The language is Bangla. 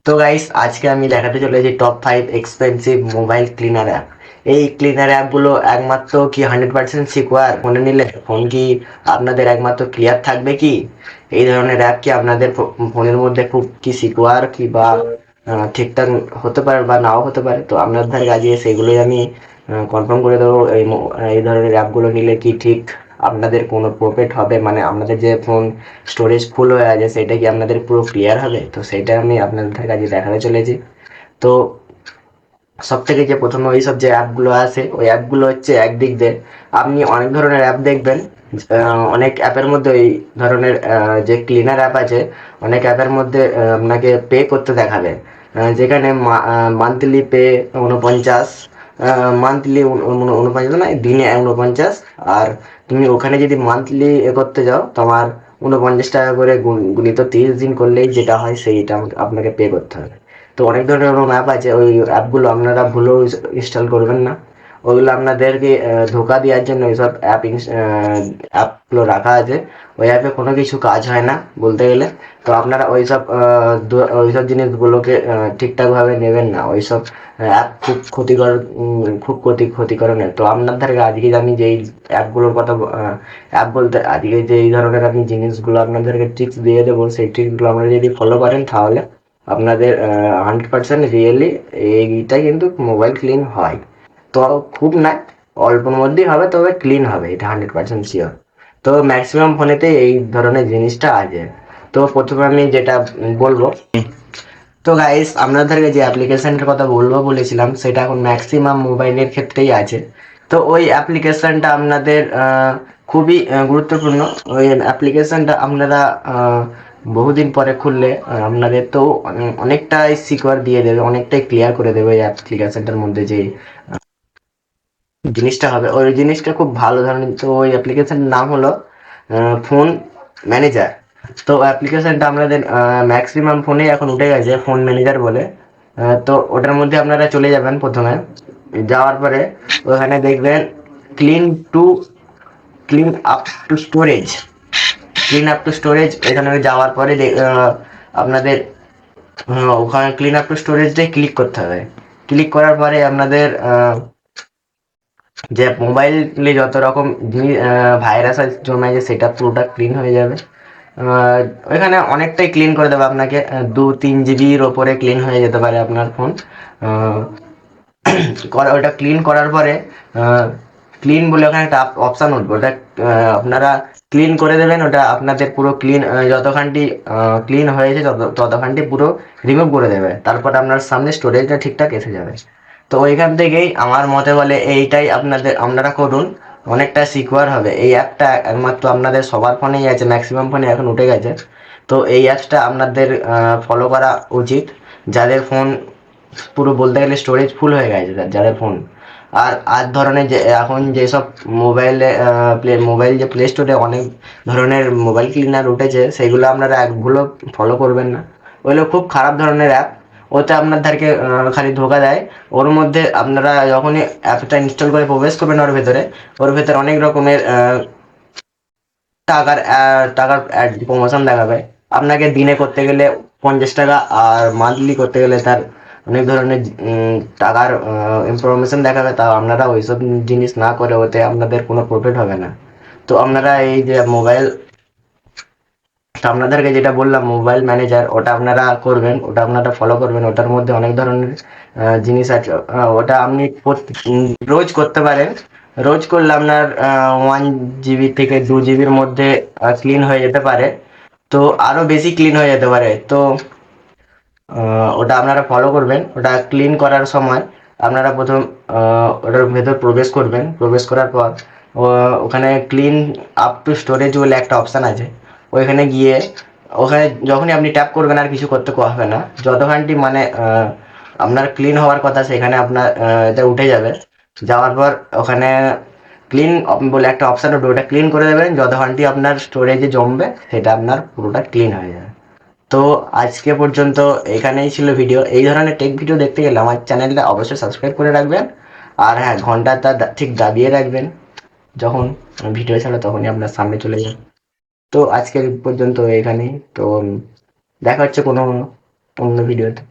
তো গাইস আজকে আমি দেখাতে চলেছি top 5 expensive mobile cleaner app. এই ক্লিনার অ্যাপগুলো একমাত্র কি 100% সিকিউর? ফোনে নিলে ফোন কি আপনাদের একমাত্র ক্লিয়ার থাকবে কি? এই ধরনের অ্যাপ কি আপনাদের ফোনের মধ্যে খুব কি সিকিউর কি বা ঠিকঠাক হতে পারে বা নাও হতে পারে? তো আপনাদের ধারে আজকে সেগুলোই আমি কনফার্ম করে দেবো। এই ধরনের অ্যাপগুলো নিলে কি ঠিক আপনাদের কোনো প্রফিট হবে, মানে আপনাদের যে ফোন স্টোরেজ ফুল হয়ে আছে সেটা কি আপনাদের পুরো ক্লিয়ার হবে? তো সেটা আমি আপনাদের কাছে দেখাতে চলেছি। তো সব থেকে যে প্রথমে ওই সব যে অ্যাপগুলো আছে ওই অ্যাপগুলো হচ্ছে একদিক দিয়ে আপনি অনেক ধরনের অ্যাপ দেখবেন। অনেক অ্যাপের মধ্যে এই ধরনের যে ক্লিনার অ্যাপ আছে, অনেক অ্যাপের মধ্যে আপনাকে পে করতে দেখাবে, যেখানে মান্থলি পে 49, মান্থলি 49 না, দিনে 49। আর তুমি ওখানে যদি মান্থলি করতে যাও তোমার 49 টাকা করে গুণিত 30 দিন করলেই যেটা হয় সেইটা আপনাকে পে করতে হবে। তো অনেক ধরনের ওরকম অ্যাপ আছে, ওই অ্যাপগুলো আপনারা ভুলেও ইনস্টল করবেন না। ওইগুলো আপনাদেরকে ধোকা দেওয়ার জন্য ওইসব অ্যাপগুলো রাখা আছে। ওই অ্যাপে কোনো কিছু কাজ হয় না বলতে গেলে। তো আপনারা ওইসব জিনিসগুলোকে ঠিকঠাকভাবে নেবেন না। ওইসব অ্যাপ খুব ক্ষতিকর, খুব ক্ষতিকর নয়। তো আপনাদের আজকে আমি যেই অ্যাপগুলোর কথা, অ্যাপ বলতে আজকে যে এই ধরনের আমি জিনিসগুলো আপনাদেরকে টিপস দিয়ে দেবো, সেই টিপসগুলো আপনারা যদি ফলো করেন তাহলে আপনাদের 100% রিয়েলি এইটা কিন্তু মোবাইল ক্লিন হয়। তো খুব না, অল্পর মধ্যেই হবে, তবে ক্লিন হবে, এটা 100% শিওর। তো ম্যাক্সিমাম ফোনেতে এই ধরনের জিনিসটা আছে। তো প্রথমে আমি যেটা বলবো, তো গাইস আপনাদেরকে যে অ্যাপ্লিকেশনটার কথা বলবো বলেছিলাম সেটা এখন ম্যাক্সিমাম মোবাইলের ক্ষেত্রেই আছে। তো ওই অ্যাপ্লিকেশনটা আপনাদের খুবই গুরুত্বপূর্ণ। ওই অ্যাপ্লিকেশনটা আপনারা বহুদিন পরে খুললে আপনাদের তো অনেকটাই সিকিউর দিয়ে দেবে, অনেকটাই ক্লিয়ার করে দেবে। ওই অ্যাপ্লিকেশনটার মধ্যে যে জিনিসটা হবে ওই জিনিসটা খুব ভালো ধরনের। তো ওই অ্যাপ্লিকেশনের নাম হলো ফোন ম্যানেজার। তো অ্যাপ্লিকেশনটা আপনাদের ম্যাক্সিমাম ফোনে এখন উঠে গেছে ফোন ম্যানেজার বলে। তো ওটার মধ্যে আপনারা চলে যাবেন। প্রথমে যাওয়ার পরে ওখানে দেখবেন clean to clean up to storage. এখানে যাওয়ার পরে আপনাদের ওখানে ক্লিন আপ টু স্টোরেজটাই ক্লিক করতে হবে। ক্লিক করার পরে আপনাদের যে মোবাইলে যত রকম ভাইরাস জমে আছে সেটা পুরোটা ক্লিন হয়ে যাবে। ওইখানে অনেকটাই ক্লিন করে দেবে আপনাকে, 2-3 জিবির ওপরে ক্লিন হয়ে যেতে পারে আপনার ফোন। ওটা ক্লিন করার পরে ক্লিন বলে ওখানে একটা অপশান উঠবে, ওটা আপনারা ক্লিন করে দেবেন। ওটা আপনাদের পুরো ক্লিন, যতখানটি ক্লিন হয়েছে ততখানটি পুরো রিমুভ করে দেবে। তারপর আপনার সামনে স্টোরেজটা ঠিকঠাক এসে যাবে। তো ওইখান থেকেই আমার মতে বলে এইটাই আপনারা করুন, অনেকটা সিকিউর হবে। এই অ্যাপটা একমাত্র আপনাদের সবার ফোনেই আছে, ম্যাক্সিমাম ফোনে এখন উঠে গেছে। তো এই অ্যাপসটা আপনাদের ফলো করা উচিত, যাদের ফোন পুরো বলতে গেলে স্টোরেজ ফুল হয়ে গেছে, যাদের ফোন। আর ধরনের যে এখন যেসব মোবাইল যে প্লে স্টোরে অনেক ধরনের মোবাইল ক্লিনার উঠেছে সেগুলো আপনারা একগুলো ফলো করবেন না। ওগুলো খুব খারাপ ধরনের অ্যাপ। ওতে আপনাদেরকে খালি ধোকা দেয়। ওর মধ্যে আপনারা যখনই অ্যাপটা ইনস্টল করে প্রবেশ করবেন ওর ভেতরে অনেক রকমের টাকার প্রমোশন দেখাবে। আপনাকে দিনে করতে গেলে 50 টাকা, আর মান্থলি করতে গেলে তার অনেক ধরনের টাকার ইনফরমেশন দেখাবে। তা আপনারা ওইসব জিনিস না করে ওতে আপনাদের কোনো প্রফিট হবে না। তো আপনারা এই যে আপনাদেরকে যেটা বললাম মোবাইল ম্যানেজার, ওটা আপনারা করবেন, ওটা আপনারা ফলো করবেন। ওটার মধ্যে অনেক ধরনের জিনিস আছে। ওটা আপনি রোজ করতে পারেন। রোজ করলে আপনার 1 GB থেকে 2 GB মধ্যে ক্লিন হয়ে যেতে পারে। তো আরো বেশি ক্লিন হয়ে যেতে পারে। তো ওটা আপনারা ফলো করবেন। ওটা ক্লিন করার সময় আপনারা প্রথম ওটার ভেতর প্রবেশ করবেন। প্রবেশ করার পর ওখানে ক্লিন আপ টু স্টোরেজ বলে একটা অপশান আছে। ওইখানে গিয়ে ওখানে যখনই আপনি ট্যাপ করবেন আর কিছু করতে হবে না, যতখানটি মানে আপনার ক্লিন হওয়ার কথা সেখানে আপনার এটা উঠে যাবে। যাওয়ার পর ওখানে ক্লিন বলে একটা অপশান উঠবে, ওটা ক্লিন করে দেবেন। যতখানটি আপনার স্টোরেজে জমবে সেটা আপনার পুরোটা ক্লিন হয়ে যাবে। তো আজকে পর্যন্ত এখানেই ছিল ভিডিও। এই ধরনের টেক ভিডিও দেখতে গেলে আমার চ্যানেলটা অবশ্যই সাবস্ক্রাইব করে রাখবেন। আর হ্যাঁ, ঘন্টাটা ঠিক দাবিয়ে রাখবেন, যখন ভিডিও ছাড়ো তখনই আপনার সামনে চলে যায়। তো আজকের পর্যন্ত এখানেই। তো দেখা হচ্ছে কোনো অন্য ভিডিওতে।